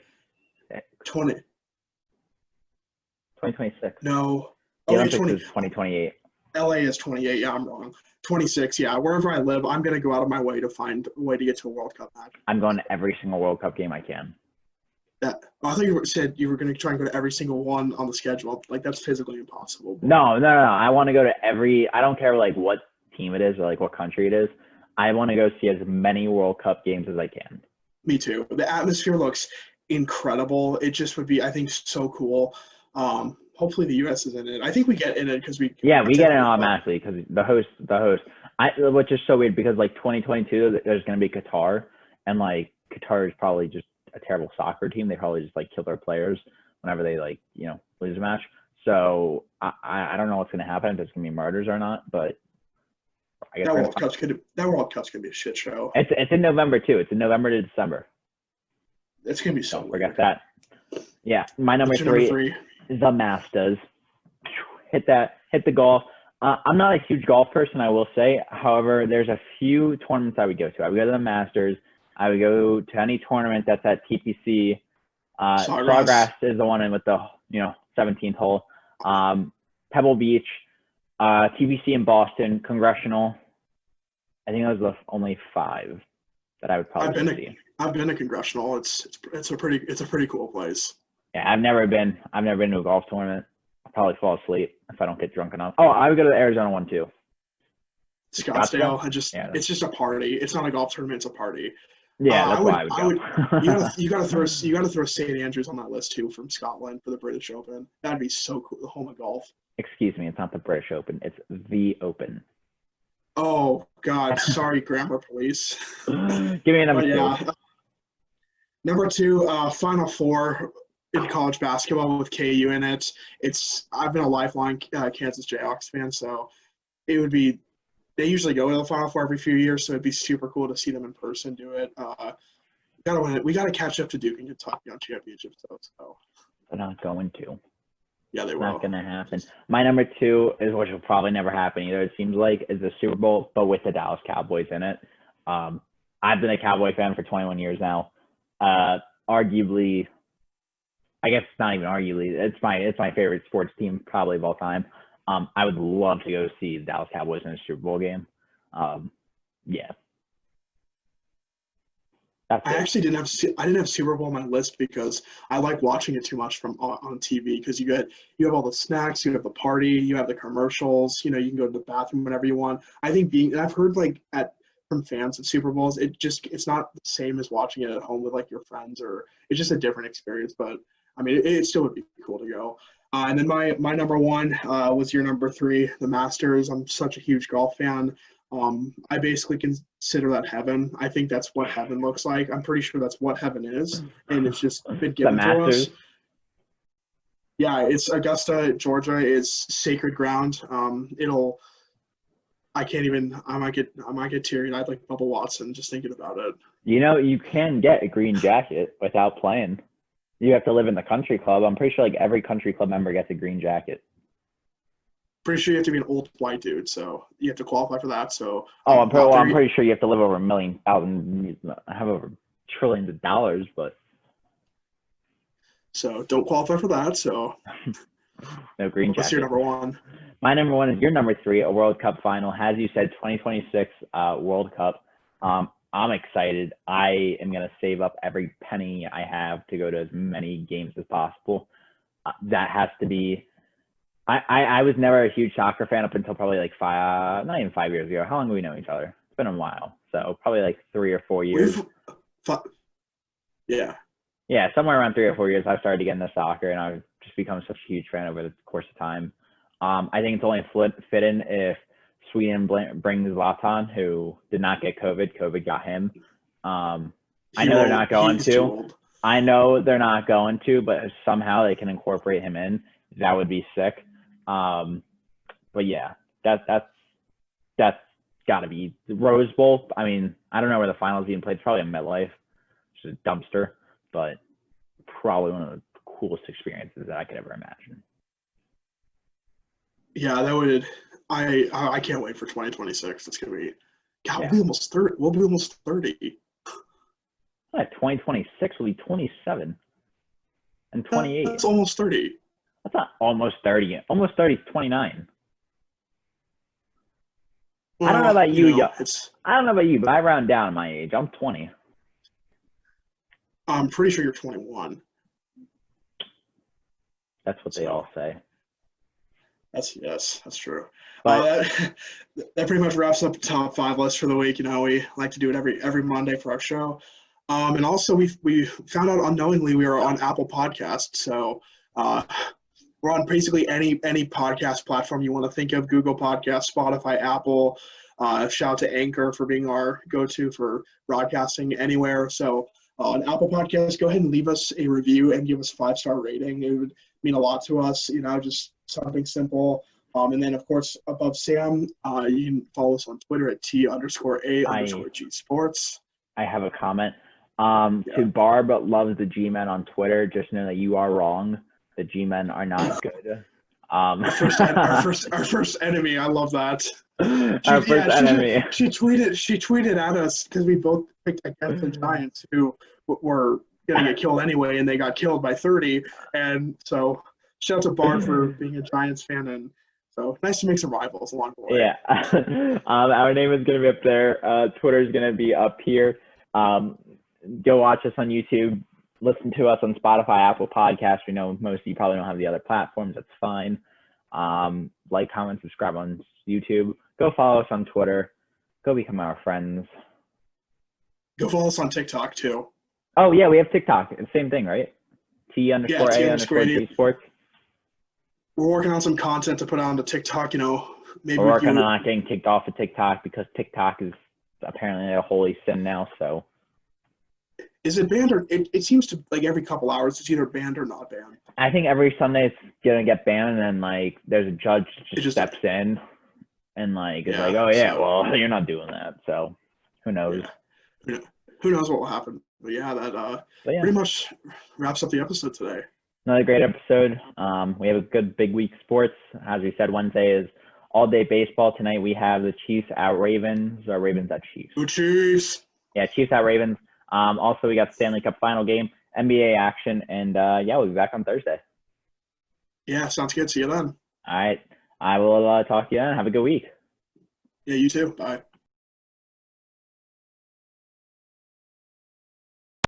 2026. No. The Olympics is 2028. LA is 28. Yeah, I'm wrong. 26. Yeah, wherever I live, I'm gonna go out of my way to find a way to get to a World Cup match. I'm going to every single World Cup game I can. I thought you said you were gonna try and go to every single one on the schedule. Like that's physically impossible. No. I want to go to every. I don't care like what team it is or like what country it is. I want to go see as many World Cup games as I can. Me too. The atmosphere looks incredible. It just would be, I think, so cool. Hopefully the U.S. is in it. I think we get in it because we. Yeah, we get it automatically because the host. Which is so weird because like 2022, there's going to be Qatar, and like Qatar is probably just a terrible soccer team. They probably just like kill their players whenever they like lose a match. So I don't know what's going to happen, if it's going to be murders or not, but I guess that World Cup's gonna be a shit show. It's in November too. It's in November to December. It's gonna be so. Don't forget that. Yeah, my number three is the Masters. Hit the golf. I'm not a huge golf person, I will say. However, there's a few tournaments I would go to. I would go to the Masters. I would go to any tournament that's at TPC. Sawgrass is the one with the 17th hole. Pebble Beach, TPC in Boston, Congressional. I think those are the only 5 that I would probably see. I've been to Congressional. It's a pretty cool place. Yeah, I've never been to a golf tournament. I'll probably fall asleep if I don't get drunk enough. Oh, I would go to the Arizona one too. Scottsdale. It's just a party. It's not a golf tournament. It's a party. Yeah, that's why I would go. You gotta throw St. Andrews on that list too, from Scotland, for the British Open. That'd be so cool. The home of golf. Excuse me, it's not the British Open. It's the Open. Oh God, sorry, grammar police. Give me a number 2. Yeah. Number 2, Final Four in college basketball with KU in it. I've been a lifelong Kansas Jayhawks fan, so it would be. They usually go to the Final Four every few years, so it'd be super cool to see them in person do it. Gotta win it. We gotta catch up to Duke and Kentucky on championships, though. So they're not going to. Yeah, they will. Not going to happen. My number 2 is, which will probably never happen either, it seems like, is the Super Bowl, but with the Dallas Cowboys in it. I've been a Cowboy fan for 21 years now. Arguably, I guess it's not even arguably, it's my favorite sports team probably of all time. I would love to go see the Dallas Cowboys in a Super Bowl game. Yeah. I actually didn't have Super Bowl on my list because I like watching it too much on TV, because you have all the snacks, you have the party, you have the commercials, you can go to the bathroom whenever you want. I think I've heard from fans at Super Bowls, it's not the same as watching it at home with like your friends, or it's just a different experience. But I mean, it still would be cool to go. And then my number 1 was your number 3, the Masters. I'm such a huge golf fan. I basically consider that heaven. I think that's what heaven looks like. I'm pretty sure that's what heaven is, and it's just been given to us. Yeah, it's Augusta, Georgia. It's sacred ground. I might get teary-eyed like Bubba Watson just thinking about it. You can get a green jacket without playing. You have to live in the country club. I'm pretty sure like every country club member gets a green jacket. Pretty sure you have to be an old white dude, so you have to qualify for that. So I'm pretty sure you have to live over have over trillions of dollars, but so don't qualify for that. So no green jacket. What's your number 1? My number 1 is your number 3, a World Cup final. As you said, 2026 World Cup. I'm excited. I am going to save up every penny I have to go to as many games as possible. That has to be. I was never a huge soccer fan up until probably like not even 5 years ago. How long have we known each other? It's been a while. So probably like 3 or 4 years. Yeah. Yeah, somewhere around 3 or 4 years, I started to get into soccer, and I've just become such a huge fan over the course of time. I think it's only fitting if Sweden brings Zlatan, who did not get COVID. COVID got him. I He know they're won't. not going He's too to. old. I know they're not going to, but if somehow they can incorporate him in, that would be sick. But yeah, that's got to be the Rose Bowl. I mean, I don't know where the finals being played. It's probably in MetLife, which is a dumpster, but probably one of the coolest experiences that I could ever imagine. Yeah, that would. I can't wait for 2026. It's gonna be. God, Yeah. we'll be almost 30. We'll be almost 30. 2026 will be 27 and 28. That's almost 30. That's not almost 30. Almost 30 is 29. I don't know Well, about you, it's. I don't know about you, but I round down my age. I'm 20. I'm pretty sure you're 21. That's what they all say. That's true. But That pretty much wraps up the top 5 list for the week. We like to do it every Monday for our show. And also we found out unknowingly we are on Apple Podcasts. So we're on basically any podcast platform you want to think of: Google Podcasts, Spotify, Apple. Shout out to Anchor for being our go-to for broadcasting anywhere. So on Apple Podcasts, go ahead and leave us a review and give us a 5-star rating. It would mean a lot to us. Just something simple. And then, of course, above Sam, you can follow us on Twitter at @T_A_G Sports. I have a comment. To Barb loves the G-Men on Twitter, just know that you are wrong. The G-Men are not good. Our first enemy. I love that. Our first enemy. She tweeted at us because we both picked against the Giants, who were going to get killed anyway, and they got killed by 30. And so shout out to Bart for being a Giants fan, and so nice to make some rivals along the way. Yeah. Our name is going to be up there. Twitter is going to be up here. Go watch us on YouTube. Listen to us on Spotify, Apple Podcasts. We know most of you probably don't have the other platforms. That's fine. Like, comment, subscribe on YouTube. Go follow us on Twitter. Go become our friends. Go follow us on TikTok too. Oh yeah, we have TikTok. It's the same thing, right? T_A_G Sports. We're working on some content to put onto TikTok. Maybe we're working on not getting kicked off of TikTok because TikTok is apparently a holy sin now. So. Is it banned or it seems to like every couple hours it's either banned or not banned. I think every Sunday it's gonna get banned, and then there's a judge just steps in and is oh yeah, well you're not doing that. So who knows? Yeah. Who knows what will happen? But yeah, that pretty much wraps up the episode today. Another great episode. We have a good big week of sports. As we said, Wednesday is all day baseball. Tonight we have the Chiefs at Ravens or Ravens at Chiefs. Go Chiefs! Yeah, Chiefs at Ravens. Also, we got Stanley Cup final game, NBA action, and we'll be back on Thursday. Yeah, sounds good. See you then. All right. I will talk to you then. Have a good week. Yeah, you too. Bye.